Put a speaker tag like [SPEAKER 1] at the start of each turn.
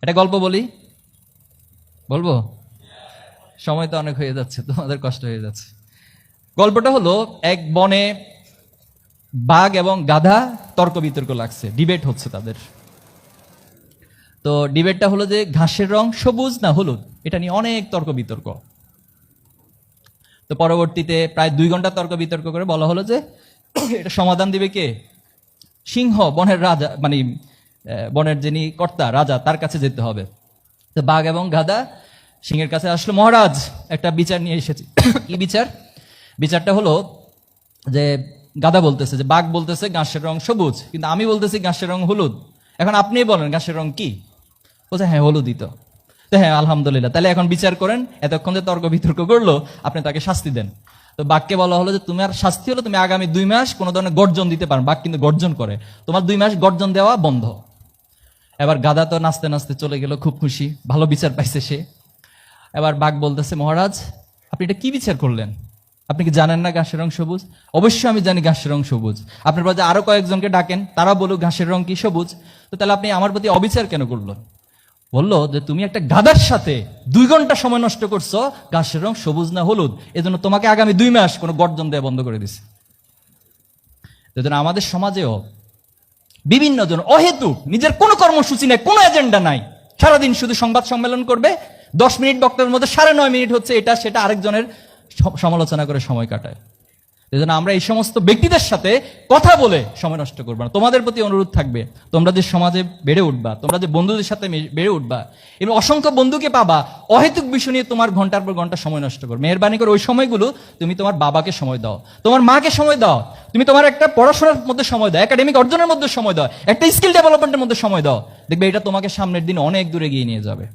[SPEAKER 1] একটা গল্প বলি, বলবো? সময় তো অনেক হয়ে যাচ্ছে, তোমাদের কষ্ট হয়ে যাচ্ছে। গল্পটা হলো, এক বনে বাঘ এবং গাধা তর্ক বিতর্ক লাগছে, ডিবেট হচ্ছে তাদের। তো ডিবেটটা হলো যে ঘাসের রং সবুজ না হলুদ, এটা নিয়ে অনেক তর্ক বিতর্ক। তো পরবর্তীতে প্রায় 2 ঘন্টা তর্ক বিতর্ক করে বলা হলো যে এটা সমাধান দিবে কে? সিংহ, বনের রাজা, মানে বনের যিনি কর্তা, রাজা, তার কাছে যেতে হবে। তো বাঘ এবং গাধা সিংহের কাছে আসলো, মহারাজ একটা বিচার নিয়ে এসেছি। কি বিচার? বিচারটা হলো যে গাধা বলতেছে যে বাঘ বলতেছে ঘাসের রং সবুজ, কিন্তু আমি বলতেছি ঘাসের রং হলুদ। এখন আপনি বলেন ঘাসের রং কি? বলছে হ্যাঁ হলুদই তো। হ্যাঁ আলহামদুলিল্লাহ, তাহলে এখন বিচার করেন। এতক্ষণ যে তর্ক বিতর্ক করলো, আপনি তাকে শাস্তি দেন। তো বাঘকে বলা হলো যে তোমার শাস্তি হলো তুমি আগামী 2 মাস কোনো ধরনের গর্জন দিতে পারো। বাঘ কিন্তু গর্জন করে, তোমার 2 মাস গর্জন দেওয়া বন্ধ। এবার গাধা তো নাচতে নাচতে চলে গেল, খুব খুশি, ভালো বিচার পাইছে সে। এবার বাঘ বলতেছে, মহারাজ আপনি এটা কি বিচার করলেন? আপনি কি জানেন না ঘাসের রং সবুজ? অবশ্যই আমি জানি ঘাসের রং সবুজ। আপনার পাশে আরো কয়েকজনকে ডাকেন, তারা বলুক ঘাসের রং কি সবুজ। তো তাহলে আপনি আমার প্রতি অবিচার কেন করলেন? বললো যে তুমি একটা গাধার সাথে 2 ঘন্টা সময় নষ্ট করছো, ঘাসের রং সবুজ না হলুদ, এজন্য তোমাকে আগামী 2 মাস কোনো গর্জন দেওয়া বন্ধ করে দিছে। এজন্য আমাদের সমাজেও বিভিন্ন জন অহেতুক, নিজের কোনো কর্মসূচি নেই, কোনো এজেন্ডা নাই, সারাদিন শুধু সংবাদ সম্মেলন করবে, 10 মিনিট বক্তব্যের মধ্যে 9.5 মিনিট হচ্ছে এটা সেটা আরেকজনের সমালোচনা করে সময় কাটায়। এজন্য আমরা এই সমস্ত ব্যক্তিদের সাথে কথা বলে সময় নষ্ট করবো না। তোমাদের প্রতি অনুরোধ থাকবে, তোমরা যে সমাজে বেড়ে উঠবা, তোমরা যে বন্ধুদের সাথে বেড়ে উঠবা, এবং অসংখ্য বন্ধুকে পাবা, অহেতুক বিষয় নিয়ে তোমার ঘন্টার পর ঘন্টা সময় নষ্ট করবে। মেহেরবানি করে ওই সময়গুলো তুমি তোমার বাবাকে সময় দাও, তোমার মাকে সময় দাও, তুমি তোমার একটা পড়াশোনার মধ্যে সময় দাও, একাডেমিক অর্জনের মধ্যে সময় দাও, একটা স্কিল ডেভেলপমেন্টের মধ্যে সময় দাও। দেখবে এটা তোমাকে সামনের দিন অনেক দূরে এগিয়ে নিয়ে যাবে।